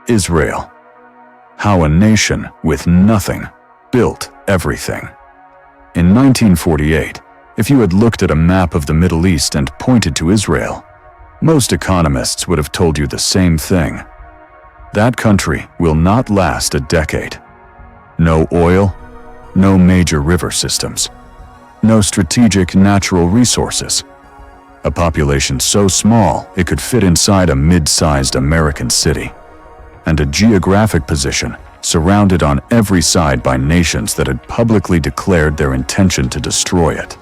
Israel. How a nation with nothing built everything. In 1948, if you had looked at a map of the Middle East and pointed to Israel, most economists would have told you the same thing. That country will not last a decade. No oil, no major river systems, no strategic natural resources. A population so small it could fit inside a mid-sized American city, and a geographic position surrounded on every side by nations that had publicly declared their intention to destroy it.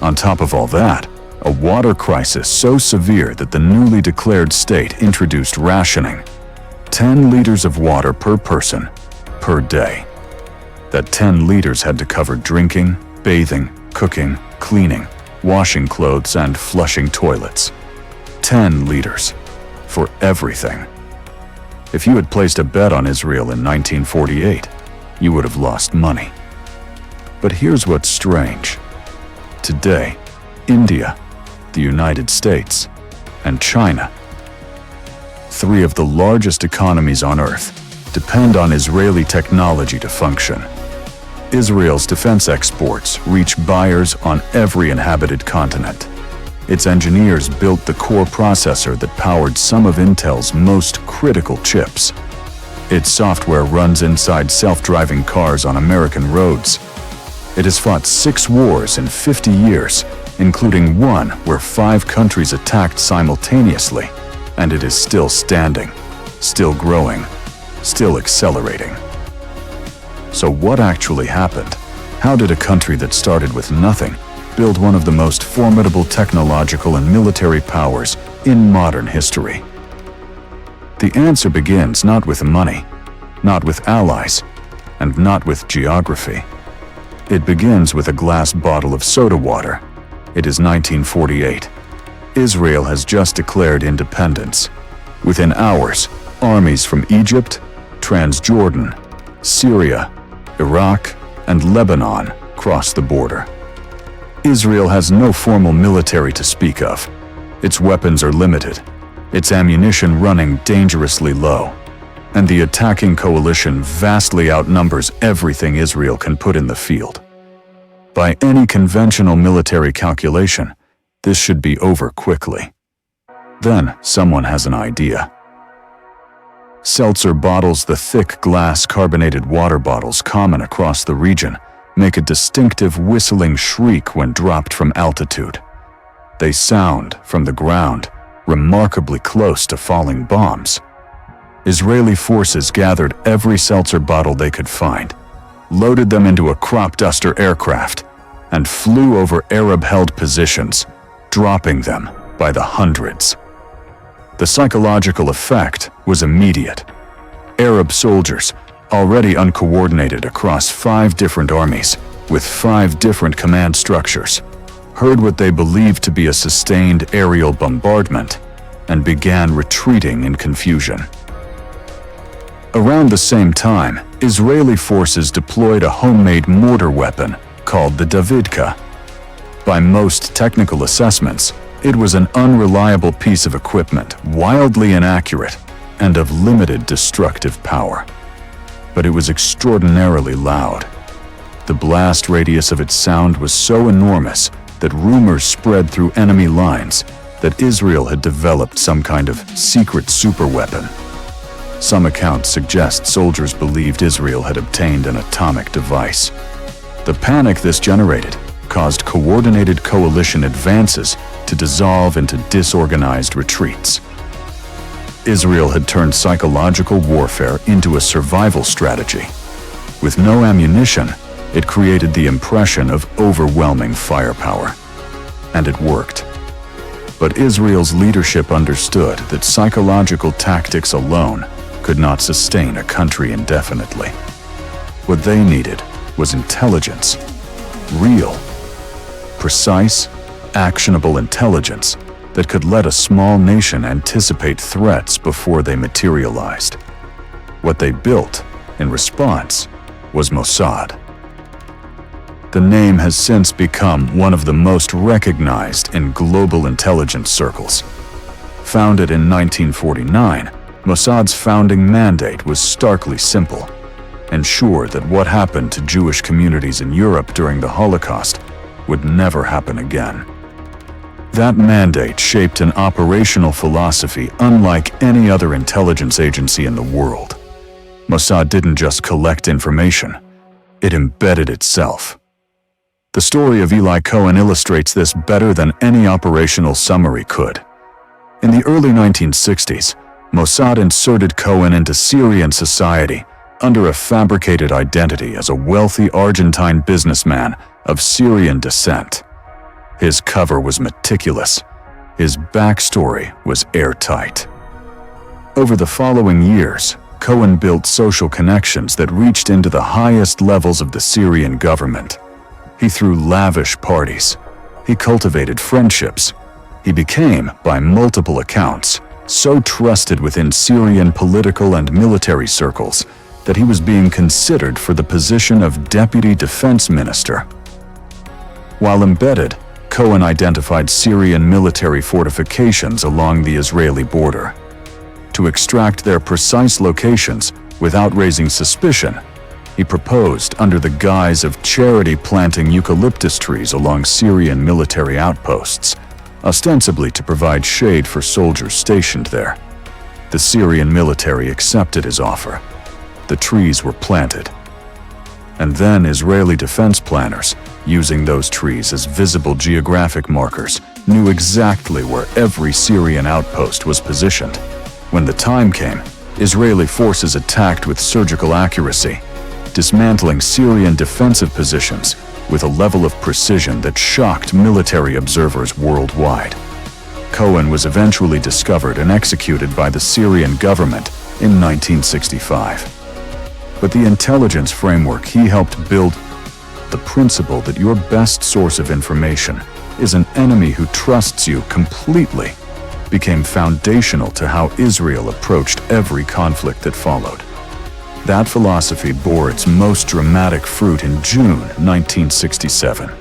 On top of all that, a water crisis so severe that the newly declared state introduced rationing, 10 liters of water per person, per day. That 10 liters had to cover drinking, bathing, cooking, cleaning, washing clothes, and flushing toilets. 10 liters. For everything. If you had placed a bet on Israel in 1948, you would have lost money. But here's what's strange. Today, India, the United States, and China, three of the largest economies on Earth, depend on Israeli technology to function. Israel's defense exports reach buyers on every inhabited continent. Its engineers built the core processor that powered some of Intel's most critical chips. Its software runs inside self-driving cars on American roads. It has fought 6 wars in 50 years, including one where 5 countries attacked simultaneously, and it is still standing, still growing, still accelerating. So what actually happened? How did a country that started with nothing build one of the most formidable technological and military powers in modern history? The answer begins not with money, not with allies, and not with geography. It begins with a glass bottle of soda water. It is 1948. Israel has just declared independence. Within hours, armies from Egypt, Transjordan, Syria, Iraq, and Lebanon cross the border. Israel has no formal military to speak of. Its weapons are limited, its ammunition running dangerously low, and the attacking coalition vastly outnumbers everything Israel can put in the field. By any conventional military calculation, this should be over quickly. Then someone has an idea. Seltzer bottles, the thick glass carbonated water bottles common across the region, make a distinctive whistling shriek when dropped from altitude. They sound, from the ground, remarkably close to falling bombs. Israeli forces gathered every seltzer bottle they could find, loaded them into a crop duster aircraft, and flew over Arab-held positions, dropping them by the hundreds. The psychological effect was immediate. Arab soldiers, already uncoordinated across 5 different armies, with 5 different command structures, heard what they believed to be a sustained aerial bombardment and began retreating in confusion. Around the same time, Israeli forces deployed a homemade mortar weapon called the Davidka. By most technical assessments, it was an unreliable piece of equipment, wildly inaccurate, and of limited destructive power. But it was extraordinarily loud. The blast radius of its sound was so enormous that rumors spread through enemy lines that Israel had developed some kind of secret superweapon. Some accounts suggest soldiers believed Israel had obtained an atomic device. The panic this generated caused coordinated coalition advances to dissolve into disorganized retreats. Israel had turned psychological warfare into a survival strategy. With no ammunition, it created the impression of overwhelming firepower. And it worked. But Israel's leadership understood that psychological tactics alone could not sustain a country indefinitely. What they needed was intelligence. Real, precise, actionable intelligence that could let a small nation anticipate threats before they materialized. What they built, in response, was Mossad. The name has since become one of the most recognized in global intelligence circles. Founded in 1949, Mossad's founding mandate was starkly simple: ensure that what happened to Jewish communities in Europe during the Holocaust would never happen again. That mandate shaped an operational philosophy unlike any other intelligence agency in the world. Mossad didn't just collect information, it embedded itself. The story of Eli Cohen illustrates this better than any operational summary could. In the early 1960s, Mossad inserted Cohen into Syrian society under a fabricated identity as a wealthy Argentine businessman of Syrian descent. His cover was meticulous. His backstory was airtight. Over the following years, Cohen built social connections that reached into the highest levels of the Syrian government. He threw lavish parties. He cultivated friendships. He became, by multiple accounts, so trusted within Syrian political and military circles that he was being considered for the position of Deputy Defense Minister. While embedded, Cohen identified Syrian military fortifications along the Israeli border. To extract their precise locations without raising suspicion, he proposed under the guise of charity planting eucalyptus trees along Syrian military outposts, ostensibly to provide shade for soldiers stationed there. The Syrian military accepted his offer. The trees were planted. And then Israeli defense planners, using those trees as visible geographic markers, knew exactly where every Syrian outpost was positioned. When the time came, Israeli forces attacked with surgical accuracy, dismantling Syrian defensive positions with a level of precision that shocked military observers worldwide. Cohen was eventually discovered and executed by the Syrian government in 1965. But the intelligence framework he helped build, the principle that your best source of information is an enemy who trusts you completely, became foundational to how Israel approached every conflict that followed. That philosophy bore its most dramatic fruit in June 1967.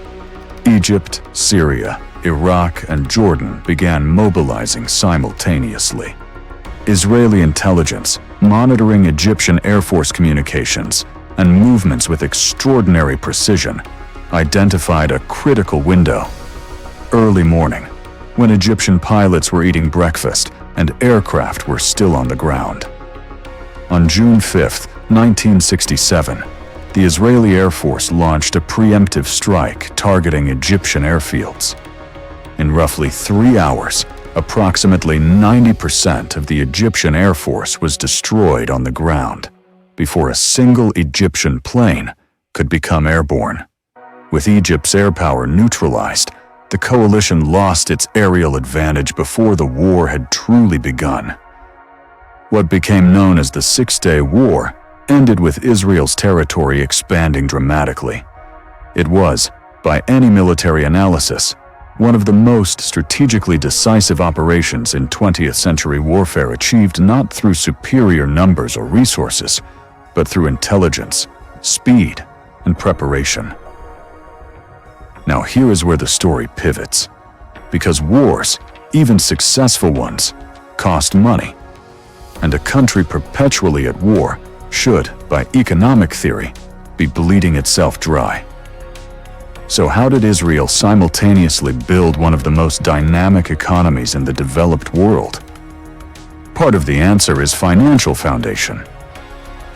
Egypt, Syria, Iraq, and Jordan began mobilizing simultaneously. Israeli intelligence, monitoring Egyptian Air Force communications and movements with extraordinary precision, identified a critical window. Early morning, when Egyptian pilots were eating breakfast and aircraft were still on the ground. On June 5, 1967, the Israeli Air Force launched a preemptive strike targeting Egyptian airfields. In roughly 3 hours, approximately 90% of the Egyptian Air Force was destroyed on the ground before a single Egyptian plane could become airborne. With Egypt's air power neutralized, the coalition lost its aerial advantage before the war had truly begun. What became known as the Six-Day War ended with Israel's territory expanding dramatically. It was, by any military analysis, one of the most strategically decisive operations in 20th century warfare, achieved not through superior numbers or resources, but through intelligence, speed, and preparation. Now here is where the story pivots. Because wars, even successful ones, cost money. And a country perpetually at war should, by economic theory, be bleeding itself dry. So how did Israel simultaneously build one of the most dynamic economies in the developed world? Part of the answer is financial foundation.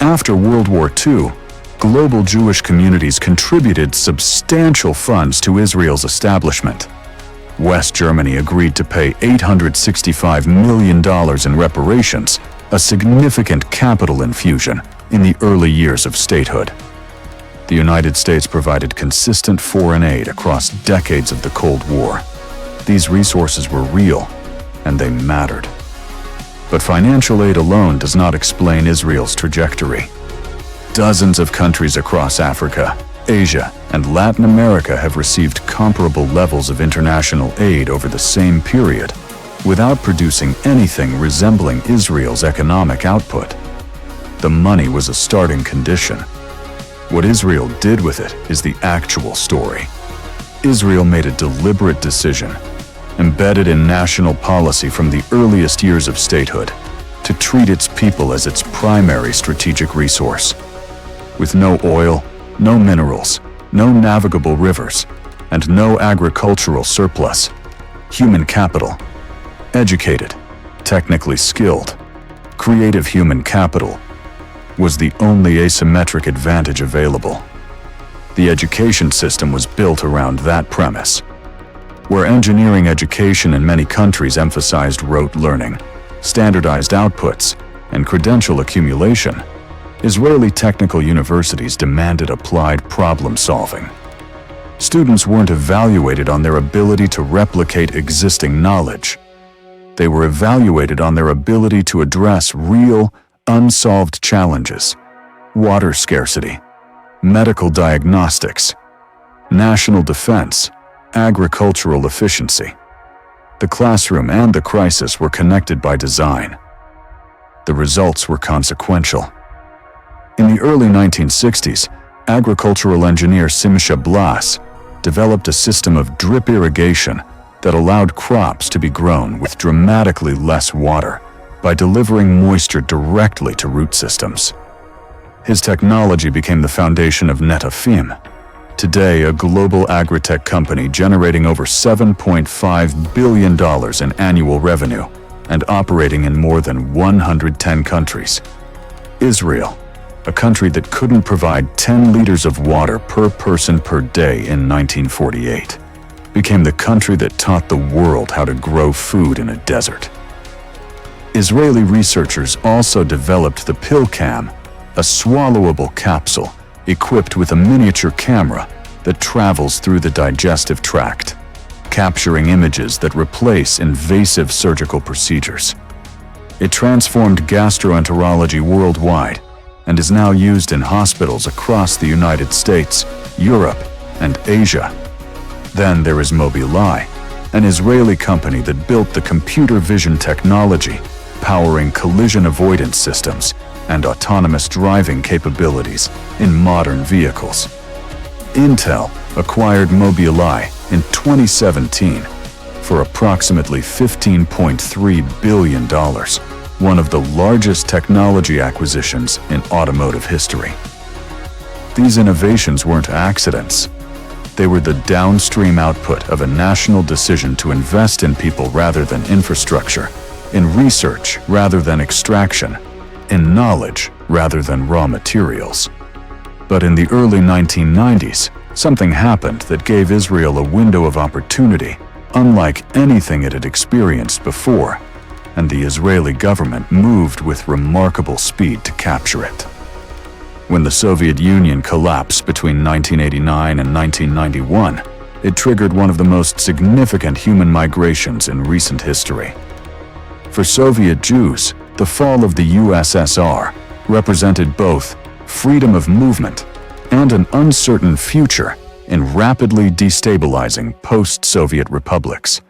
After World War II, global Jewish communities contributed substantial funds to Israel's establishment. West Germany agreed to pay $865 million in reparations, a significant capital infusion in the early years of statehood. The United States provided consistent foreign aid across decades of the Cold War. These resources were real, and they mattered. But financial aid alone does not explain Israel's trajectory. Dozens of countries across Africa, Asia, and Latin America have received comparable levels of international aid over the same period, without producing anything resembling Israel's economic output. The money was a starting condition. What Israel did with it is the actual story. Israel made a deliberate decision, embedded in national policy from the earliest years of statehood, to treat its people as its primary strategic resource. With no oil, no minerals, no navigable rivers, and no agricultural surplus, human capital, educated, technically skilled, creative human capital, was the only asymmetric advantage available. The education system was built around that premise. Where engineering education in many countries emphasized rote learning, standardized outputs, and credential accumulation, Israeli technical universities demanded applied problem-solving. Students weren't evaluated on their ability to replicate existing knowledge. They were evaluated on their ability to address real, unsolved challenges: water scarcity, medical diagnostics, national defense, agricultural efficiency. The classroom and the crisis were connected by design. The results were consequential. In the early 1960s, agricultural engineer Simcha Blas developed a system of drip irrigation that allowed crops to be grown with dramatically less water by delivering moisture directly to root systems. His technology became the foundation of Netafim, today a global agri-tech company generating over $7.5 billion in annual revenue and operating in more than 110 countries. Israel, a country that couldn't provide 10 liters of water per person per day in 1948, became the country that taught the world how to grow food in a desert. Israeli researchers also developed the PillCam, a swallowable capsule equipped with a miniature camera that travels through the digestive tract, capturing images that replace invasive surgical procedures. It transformed gastroenterology worldwide and is now used in hospitals across the United States, Europe, and Asia. Then there is Mobileye, an Israeli company that built the computer vision technology, powering collision avoidance systems and autonomous driving capabilities in modern vehicles. Intel acquired Mobileye in 2017 for approximately $15.3 billion, one of the largest technology acquisitions in automotive history. These innovations weren't accidents. They were the downstream output of a national decision to invest in people rather than infrastructure, in research rather than extraction, in knowledge rather than raw materials. But in the early 1990s, something happened that gave Israel a window of opportunity unlike anything it had experienced before, and the Israeli government moved with remarkable speed to capture it. When the Soviet Union collapsed between 1989 and 1991, it triggered one of the most significant human migrations in recent history. For Soviet Jews, the fall of the USSR represented both freedom of movement and an uncertain future in rapidly destabilizing post-Soviet republics.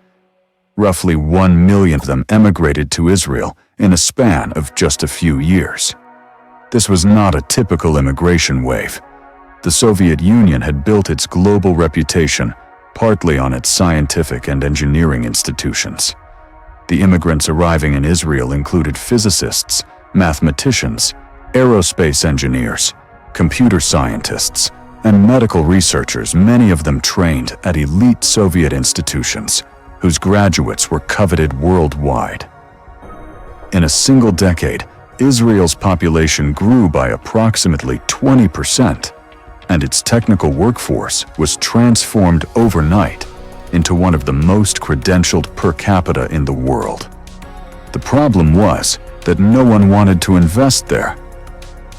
Roughly 1 million of them emigrated to Israel in a span of just a few years. This was not a typical immigration wave. The Soviet Union had built its global reputation partly on its scientific and engineering institutions. The immigrants arriving in Israel included physicists, mathematicians, aerospace engineers, computer scientists, and medical researchers, many of them trained at elite Soviet institutions, whose graduates were coveted worldwide. In a single decade, Israel's population grew by approximately 20%, and its technical workforce was transformed overnight into one of the most credentialed per capita in the world. The problem was that no one wanted to invest there.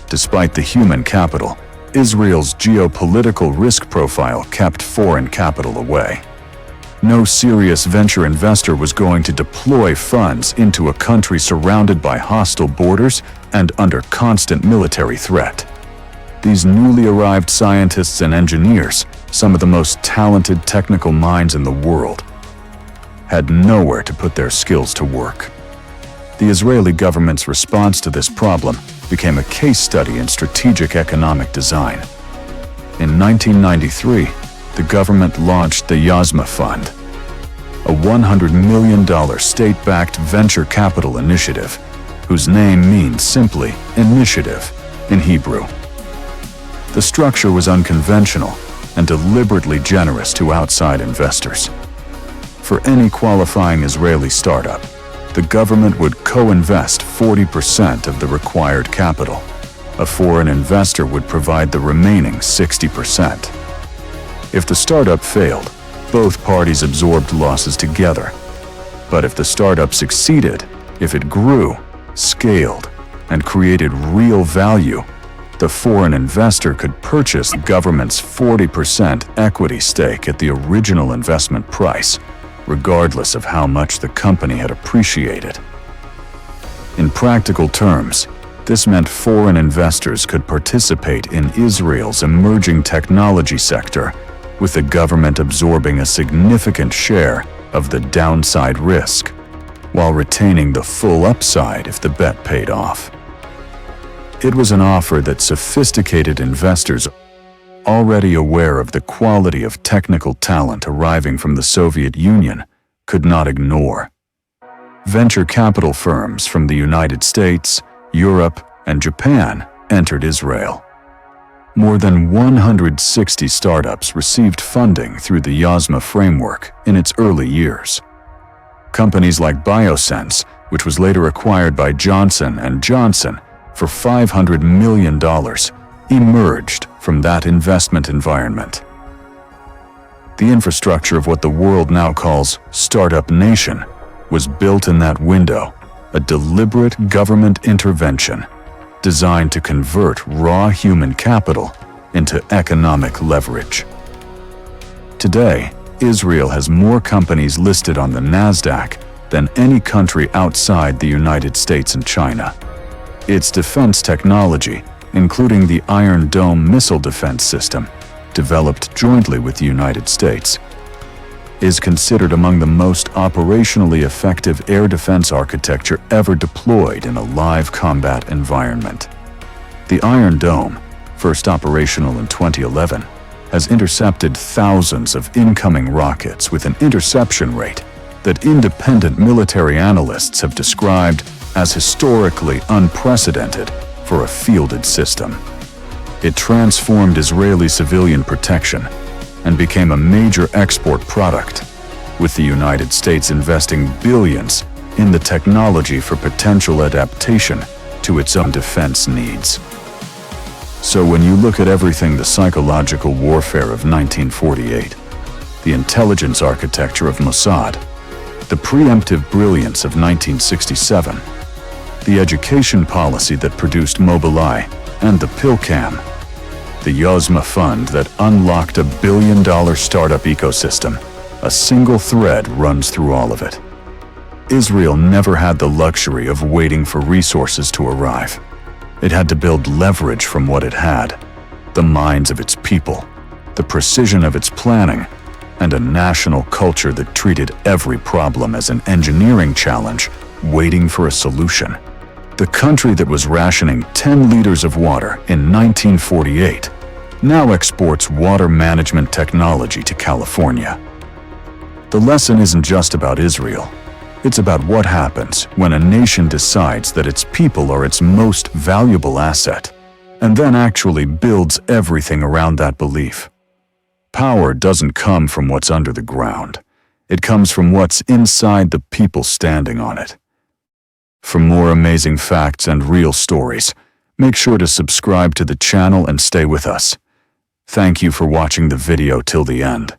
Despite the human capital, Israel's geopolitical risk profile kept foreign capital away. No serious venture investor was going to deploy funds into a country surrounded by hostile borders and under constant military threat. These newly arrived scientists and engineers, some of the most talented technical minds in the world, had nowhere to put their skills to work. The Israeli government's response to this problem became a case study in strategic economic design. In 1993, the government launched the Yozma Fund, a $100 million state-backed venture capital initiative whose name means simply initiative in Hebrew. The structure was unconventional and deliberately generous to outside investors. For any qualifying Israeli startup, the government would co-invest 40% of the required capital. A foreign investor would provide the remaining 60%. If the startup failed, both parties absorbed losses together. But if the startup succeeded, if it grew, scaled, and created real value, the foreign investor could purchase the government's 40% equity stake at the original investment price, regardless of how much the company had appreciated. In practical terms, this meant foreign investors could participate in Israel's emerging technology sector, with the government absorbing a significant share of the downside risk, while retaining the full upside if the bet paid off. It was an offer that sophisticated investors, already aware of the quality of technical talent arriving from the Soviet Union, could not ignore. Venture capital firms from the United States, Europe, and Japan entered Israel. More than 160 startups received funding through the Yozma framework in its early years. Companies like Biosense, which was later acquired by Johnson & Johnson for $500 million, emerged from that investment environment. The infrastructure of what the world now calls Startup Nation was built in that window, a deliberate government intervention designed to convert raw human capital into economic leverage. Today, Israel has more companies listed on the NASDAQ than any country outside the United States and China. Its defense technology, including the Iron Dome missile defense system, developed jointly with the United States, is considered among the most operationally effective air defense architecture ever deployed in a live combat environment. The Iron Dome, first operational in 2011, has intercepted thousands of incoming rockets with an interception rate that independent military analysts have described as historically unprecedented for a fielded system. It transformed Israeli civilian protection and became a major export product, with the United States investing billions in the technology for potential adaptation to its own defense needs. So when you look at everything, the psychological warfare of 1948, the intelligence architecture of Mossad, the preemptive brilliance of 1967, the education policy that produced Mobileye, and the PillCam, the Yozma fund that unlocked a billion-dollar startup ecosystem, a single thread runs through all of it. Israel never had the luxury of waiting for resources to arrive. It had to build leverage from what it had: the minds of its people, the precision of its planning, and a national culture that treated every problem as an engineering challenge waiting for a solution. The country that was rationing 10 liters of water in 1948 now exports water management technology to California. The lesson isn't just about Israel. It's about what happens when a nation decides that its people are its most valuable asset, and then actually builds everything around that belief. Power doesn't come from what's under the ground. It comes from what's inside the people standing on it. For more amazing facts and real stories, make sure to subscribe to the channel and stay with us. Thank you for watching the video till the end.